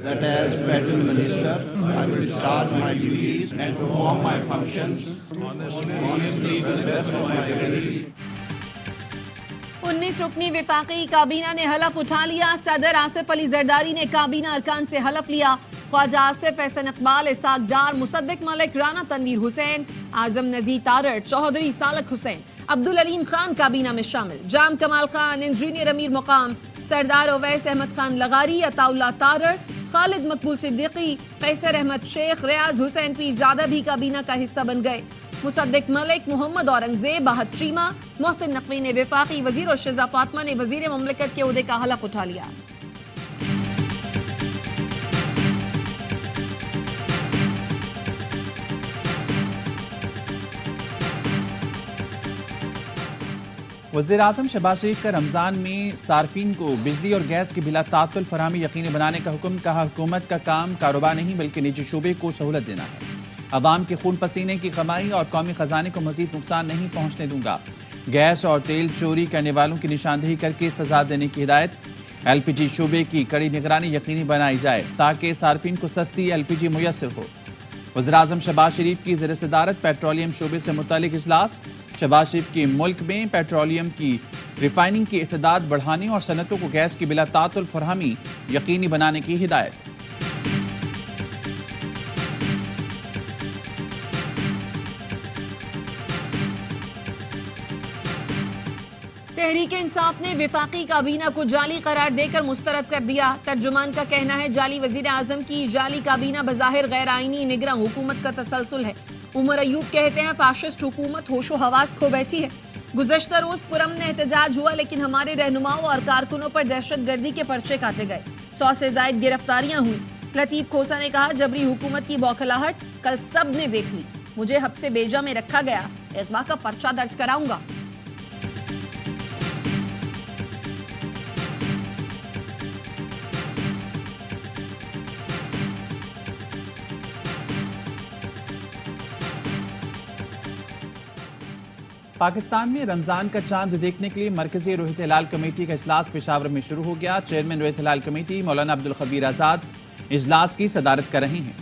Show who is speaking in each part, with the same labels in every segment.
Speaker 1: that as Federal Minister, I will discharge my duties and perform my functions honestly to the best of my ability.
Speaker 2: 19 रुकनी विफाकी काबीना ने हलफ उठा लिया। सदर आसिफ अली जरदारी ने काबीना अरकान से हलफ लिया। ख्वाजा आसिफ, एहसन इकबाल, इसाक डार, मुसद्दिक मलिक, राना तनवीर हुसैन, आजम नजीर तारड़, चौधरी सालक हुसैन, अब्दुल अलीम खान काबीना में शामिल। जाम कमाल खान, इंजीनियर अमीर मुकाम, सरदार ओवैस अहमद खान लगारी, अताउल्लाह तारड़, खालिद मकबूल सिद्दीकी, कैसर अहमद शेख, रियाज हुसैन पीरजादा भी काबीना का हिस्सा बन गए। मुसद्दिक मलिक, मोहम्मद औरंगजेब, आहद चीमा, मोहसिन नकवी ने वफाकी वजीर और शिजा फातिमा ने वजीर ममलिकत के ओहदे का हलफ उठा लिया।
Speaker 3: वज़ीर आज़म शहबाज शरीफ का रमज़ान में सार्फिन को बिजली और गैस की बिला तातुल फराहमी यकीनी बनाने का हुक्म। कहा, हुकूमत का काम कारोबार नहीं बल्कि निजी शोबे को सहूलत देना है। अवाम के खून पसीने की कमाई और कौमी खजाने को मजीद नुकसान नहीं पहुंचने दूंगा। गैस और तेल चोरी करने वालों की निशानदेही करके सजा देने की हिदायत। LPG शोबे की कड़ी निगरानी यकीनी बनाई जाए ताकि सार्फिन को सस्ती LPG मुयस्सर हो। वज़ीर आज़म शहबाज शरीफ की ज़ेर सदारत पेट्रोलियम शोबे से मुतालिक इजलास। शहबाज शरीफ की मुल्क में पेट्रोलियम की रिफाइनिंग की इस्तेदाद बढ़ाने और सनतों को गैस की बिला तातुल फरहमी यकीनी बनाने की हिदायत।
Speaker 2: तहरीक इंसाफ ने विफाकी काबीना को जाली करार देकर मुस्तरद कर दिया। तर्जुमान का कहना है, जाली वजीर आजम की जाली काबीना बज़ाहिर गैर आईनी निगरां हुकूमत का तसलसल है। उमर अयूब कहते हैं, फाशिस्ट हुकूमत होशो हवास खो बैठी है। गुज़श्ता रोज पुरअमन एहतजाज हुआ लेकिन हमारे रहनुमाओं और कारकुनों पर दहशत गर्दी के पर्चे काटे गए। 100 से जायद गिरफ्तारियां हुई। लतीफ खोसा ने कहा, जबरी हुकूमत की बौखलाहट कल सब ने देख ली। मुझे हब्से बेजा में रखा गया, इग़वा का पर्चा दर्ज कराऊंगा।
Speaker 3: पाकिस्तान में रमजान का चांद देखने के लिए मरकजी रोहित हिलाल कमेटी का इजलास पेशावर में शुरू हो गया। चेयरमैन रोहित हिलाल कमेटी मौलाना अब्दुल खबीर आजाद इजलास की सदारत कर रहे हैं।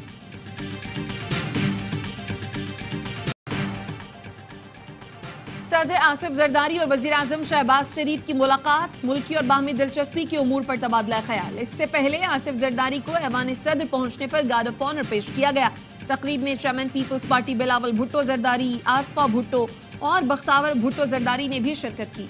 Speaker 2: सदर आसिफ जरदारी और वजीर आजम शहबाज शरीफ की मुलाकात। मुल्की और बाहमी दिलचस्पी के उमूर पर तबादला ख्याल। इससे पहले आसिफ जरदारी को ऐवान सदर पहुंचने पर गार्ड ऑफ ऑनर पेश किया गया। तकरीब में chairman People's Party Bilawal Bhutto Zardari, Aseefa Bhutto और बख्तावर भुट्टो जरदारी ने भी शिरकत की।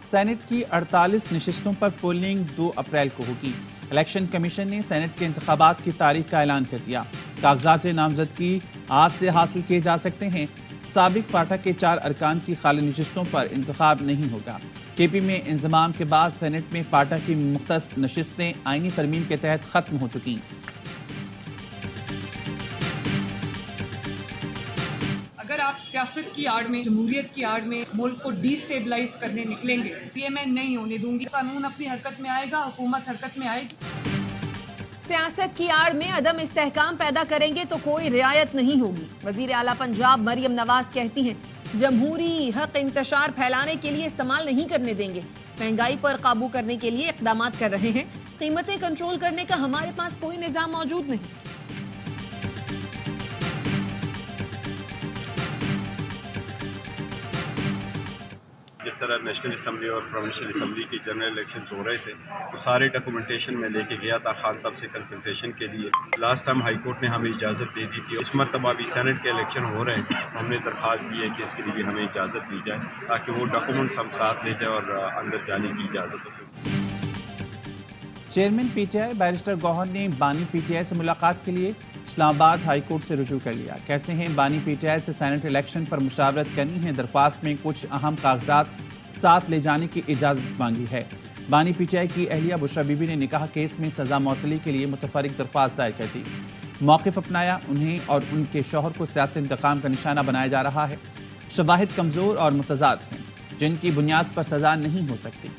Speaker 3: सेनेट की 48 नशिस्तों पर पोलिंग 2 अप्रैल को होगी। इलेक्शन कमीशन ने सेनेट के इंतखाबात की तारीख का ऐलान कर दिया। कागजात नामजदगी आज से हासिल किए जा सकते हैं। साबिक फाटा के 4 अरकान की खाली नशिस्तों पर इंतखाब नहीं होगा। KP में इंजमाम के बाद सेनेट में फाटा की मुख्तस नशिस्तें आईनी तरमीम के तहत खत्म हो चुकी।
Speaker 4: अगर आप सियासत की आड़ में, जमहूरियत की आड़ में मुल्क को डिस्टेबलाइज करने निकलेंगे तो ये मैं नहीं होने दूंगी। कानून अपनी हरकत में आएगा, हुकूमत हरकत में आएगी।
Speaker 2: सियासत की आड़ में अदम इस्तेहकाम पैदा करेंगे तो कोई रियायत नहीं होगी। वजीर आला पंजाब मरियम नवाज कहती हैं, जमहूरी हक इंतशार फैलाने के लिए इस्तेमाल नहीं करने देंगे। महंगाई पर काबू करने के लिए इक़दाम कर रहे हैं। कीमतें कंट्रोल करने का हमारे पास कोई निज़ाम मौजूद नहीं।
Speaker 5: जिस तरह नेशनल असम्बली और प्रोविंशियल असम्बली की जनरल इलेक्शन हो रहे थे तो सारे डॉक्यूमेंटेशन में लेके गया था खान साहब से कंसल्टेशन के लिए। लास्ट टाइम हाई कोर्ट ने हमें इजाज़त दे दी थी। इस मरतबा भी सेनेट के इलेक्शन हो रहे हैं, हमने दरख्वास्त दी है कि इसके लिए हमें इजाज़त दी जाए ताकि वो डॉक्यूमेंट्स हम साथ ले जाए और अंदर जाने की इजाज़त हो।
Speaker 3: चेयरमैन PTI बैरिस्टर गौहर ने बानी PTI से मुलाकात के लिए इस्लामाबाद हाई कोर्ट से रुजू कर लिया। कहते हैं, बानी PTI से सेनेट इलेक्शन पर मुशावरत करनी है। दरख्वास्त में कुछ अहम कागजात साथ ले जाने की इजाज़त मांगी है। बानी PTI की अहलिया बुशरा बीबी ने निकाह केस में सजा मौतली के लिए मुतफरिक दरख्वास्त दायर कर दी। मौक़िफ़ अपनाया। उन्हें और उनके शौहर को सियासी इंतकाम का निशाना बनाया जा रहा है। शवाहिद कमज़ोर और मुतज़ाद हैं जिनकी बुनियाद पर सजा नहीं हो सकती।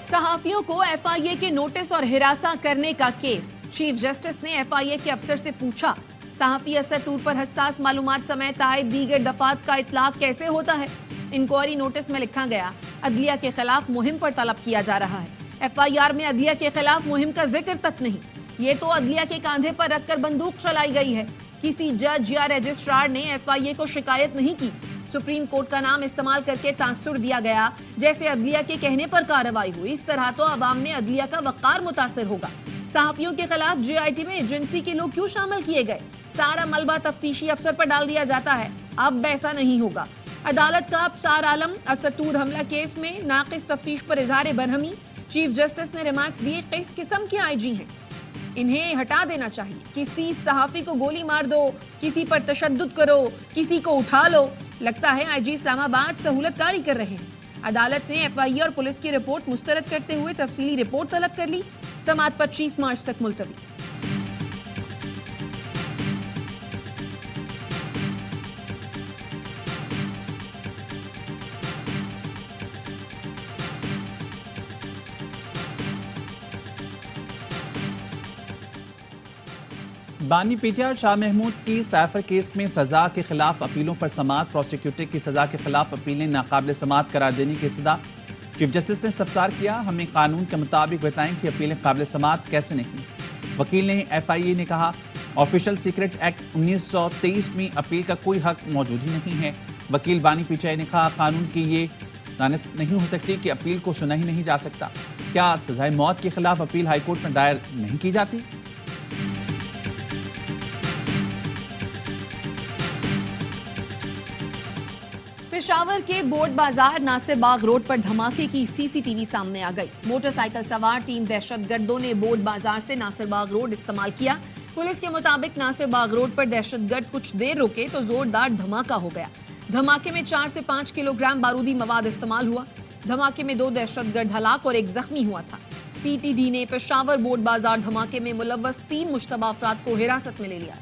Speaker 2: सहाफियों को FIA के नोटिस और हिरासा करने का केस। चीफ जस्टिस ने FIA के अफसर से पूछा, सहाफी असतूर पर हसास मालूमात समेत आए दीगर दफात का इतलाक कैसे होता है? इंक्वायरी नोटिस में लिखा गया, अदलिया के खिलाफ मुहिम पर तलब किया जा रहा है। FIR में अदलिया के खिलाफ मुहिम का जिक्र तक नहीं। ये तो अदलिया के कांधे पर रखकर बंदूक चलाई गई है। किसी जज या रजिस्ट्रार ने FIA को शिकायत नहीं की। सुप्रीम कोर्ट का नाम इस्तेमाल करके तासुर दिया गया, जैसे अदलिया के कहने पर कार्रवाई हुई। इस तरह तो अवाम में अदलिया का वक़ार मुतासर होगा। सहाफियों के खिलाफ JIT में एजेंसी के लोग क्यों शामिल किए गए? सारा मलबा तफ्तीशी अफसर पर डाल दिया जाता है। अब ऐसा नहीं होगा। अदालत का अबसार आलम असतूर हमला केस में नाकिस तफ्तीश पर इजहार बरहमी। चीफ जस्टिस ने रिमार्क्स दिए, किस किस्म के IG हैं, इन्हें हटा देना चाहिए। किसी सहाफी को गोली मार दो, किसी पर तशद्दुद करो, किसी को उठा लो। लगता है IG इस्लामाबाद सहूलतकारी कर रहे हैं। अदालत ने FIA और पुलिस की रिपोर्ट मुस्तरद करते हुए तफसीली रिपोर्ट तलब कर ली। समाअत 25 मार्च तक मुलतवी।
Speaker 3: बानी पीटीआर शाह महमूद की साइफर केस में सजा के खिलाफ अपीलों पर समाअत। प्रोसिक्यूटर की सजा के खिलाफ अपीलें नाकाबिल समाअत करार देने की इस्तदा। चीफ जस्टिस ने इस्तफसार किया, हमें कानून के मुताबिक बताएं कि अपीलें काबिल समाअत कैसे नहीं। वकील ने FIA ने कहा, ऑफिशियल सीक्रेट एक्ट 1923 में अपील का कोई हक मौजूद ही नहीं है। वकील बानी पीटीआई ने कहा, कानून की ये दानिश नहीं हो सकती कि अपील को सुना ही नहीं जा सकता। क्या सजाए मौत के खिलाफ अपील हाईकोर्ट में दायर नहीं की जाती?
Speaker 2: पेशावर के बोर्ड बाजार नासिर बाग रोड पर धमाके की CCTV सामने आ गई। मोटरसाइकिल सवार 3 दहशतगर्दों ने बोर्ड बाजार से नासिर बाग रोड इस्तेमाल किया। पुलिस के मुताबिक नासिर बाग रोड पर दहशतगर्द कुछ देर रुके तो जोरदार धमाका हो गया। धमाके में 4 से 5 किलोग्राम बारूदी मवाद इस्तेमाल हुआ। धमाके में 2 दहशतगर्द हलाक और 1 जख्मी हुआ था। CTD ने पेशावर बोर्ड बाजार धमाके में मुलव्वस 3 मुश्तबा अफराद को हिरासत में ले लिया।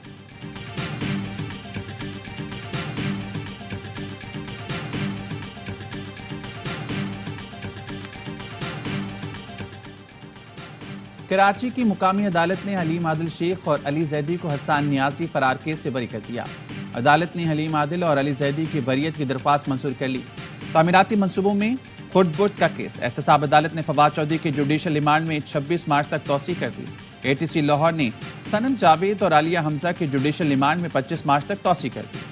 Speaker 3: कराची की मुकामी अदालत ने हलीम आदिल शेख और अली जैदी को हसन नियाजी फरार केस से बरी कर दिया। अदालत ने हलीम आदिल और अली जैदी की बरियत की दरख्वास्त मंजूर कर ली। तामीराती मंसूबों में खुर्द-बुर्द का केस। एहतसाब अदालत ने फवाद चौधरी के जुडिशल रिमांड में 26 मार्च तक तौसी कर दी। ATC लाहौर ने सनम जावेद और आलिया हमजा के जुडिशल रिमांड में 25 मार्च तक तौसी कर दी।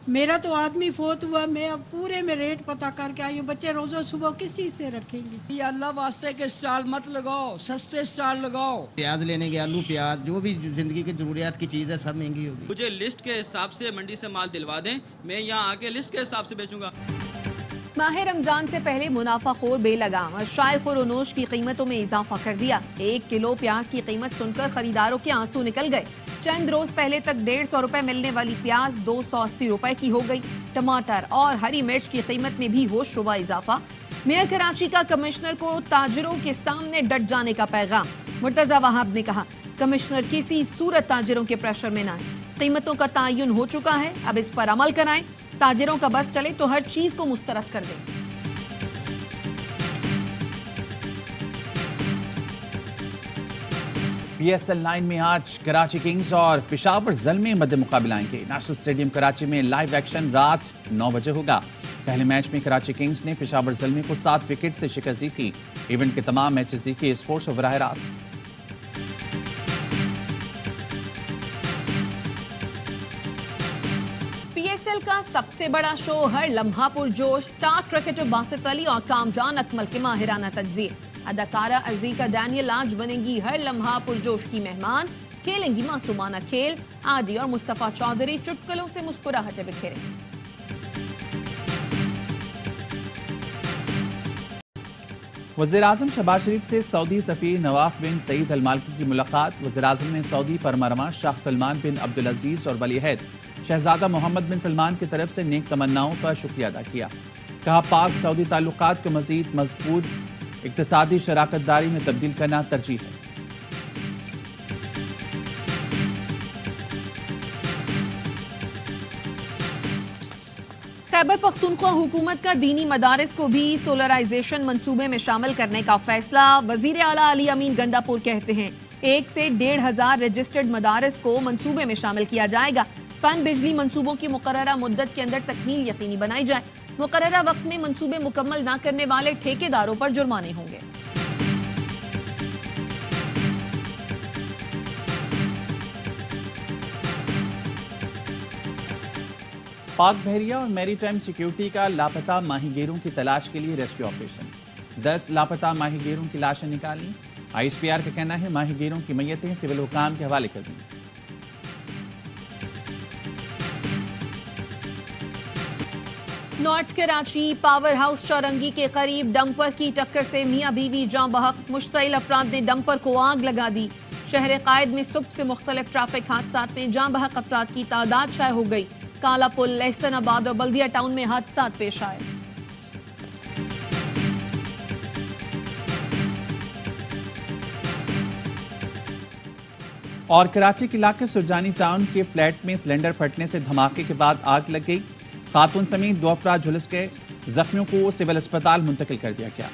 Speaker 6: मेरा तो आदमी फोत हुआ, मैं अब पूरे में रेट पता करके आई हूँ। बच्चे रोजो सुबह किस चीज से रखेंगे?
Speaker 7: ये अल्लाह वास्ते के स्टॉल मत लगाओ, सस्ते स्टॉल लगाओ।
Speaker 8: प्याज लेने के, आलू प्याज जो भी जिंदगी की जरूरियात की चीज़ है सब महंगी होगी।
Speaker 9: मुझे लिस्ट के हिसाब से मंडी से माल दिलवा दें, मैं यहाँ आके लिस्ट के हिसाब से बेचूंगा।
Speaker 2: माह रमजान से पहले मुनाफाखोर बेलगाम अशाय खुरोनोश की कीमतों में इजाफा कर दिया। 1 किलो प्याज की कीमत सुनकर खरीदारों के आंसू निकल गए। चंद रोज पहले तक 150 रुपए मिलने वाली प्याज 280 रुपए की हो गई। टमाटर और हरी मिर्च की कीमत में भी होशरुबा इजाफा। मेयर कराची का कमिश्नर को ताजिरों के सामने डट जाने का पैगाम। मुर्तजा वहाब ने कहा, कमिश्नर किसी सूरत ताजिरों के प्रेशर में न आए। कीमतों का तयन हो चुका है, अब इस पर अमल कराएं। ताजिरों का बस चले तो हर चीज को मुस्तरद कर दें।
Speaker 3: PSL 9 में आज कराची किंग्स और पेशावर ज़ल्मे मध्य मुकाबला आएंगे। नेशनल स्टेडियम कराची में लाइव एक्शन रात 9 बजे होगा। पहले मैच में कराची किंग्स ने पेशावर ज़ल्मे को 7 विकेट से शिकस्त दी थी। इवेंट के तमाम मैचेस देखिए स्पोर्ट्स और बराह रास्त।
Speaker 2: PSL का सबसे बड़ा शो हर लम्हा पुरजोश। स्टार क्रिकेटर बासित अली और कामरान अकमल के माहिराना तज्जिए। अदाकारा अजीका डैनियल आज बनेंगी हर लम्हा पुरजोश की मेहमान। खेलेंगी मासूमाना खेल। आदि और मुस्तफा चौधरी चुटकुलों से मुस्कुराहटें बिखेरे।
Speaker 3: वज़ीर-ए-आज़म शहबाज शरीफ से सऊदी सफ़ीर नवाफ बिन सईद अल मालिकी की मुलाकात। वज़ीर-ए-आज़म ने सऊदी फरमारवा शाह सलमान बिन अब्दुल अजीज और वली-ए-अहद शहजादा मोहम्मद बिन सलमान की तरफ से नेक तमन्नाओं पर शुक्रिया अदा किया। कहा, पाक सऊदी ताल्लुकात को मज़ीद मजबूत इक़्तिसादी शराकतदारी में तब्दील करना तरजीह है।
Speaker 2: खैबर पख्तूनख्वा हुकूमत का दीनी मदारिस को भी सोलराइजेशन मंसूबे में शामिल करने का फैसला। वजीर आला अली अमीन गंडापुर कहते हैं 1 से 1,500 रजिस्टर्ड मदारिस को मंसूबे में शामिल किया जाएगा। पन बिजली मंसूबों की मुकर्ररा मुद्दत के अंदर तकमील यकीनी बनाई जाए। मुकर्ररा वक्त में मंसूबे मुकम्मल न करने वाले ठेकेदारों पर जुर्माने होंगे।
Speaker 3: पाक बहरिया और मैरीटाइम सिक्योरिटी का लापता माहीगीरों की तलाश के लिए रेस्क्यू ऑपरेशन। 10 लापता माहीगीरों की लाशें निकाली। ISPR का कहना है माहीगीरों की मैयतें सिविल हुकाम के हवाले कर दी।
Speaker 2: नॉर्थ कराची पावर हाउस चौरंगी के करीब डंपर की टक्कर से मियां बीवी जान बहक। मुश्तइल अफराद ने डंपर को आग लगा दी। शहर कायद में सुबह से मुख्तलिफ ट्रैफिक हादसात में जान बहक अफराद की तादाद शाये हो गई। काला पुल, लहसनाबाद और बल्दिया टाउन में हादसात पेश आए।
Speaker 3: और कराची के इलाके सुरजानी टाउन के फ्लैट में सिलेंडर फटने से धमाके के बाद आग लग गई। खातून समेत 2 अफराद झुलस गए। जख्मियों को सिविल अस्पताल मुंतकिल कर दिया गया।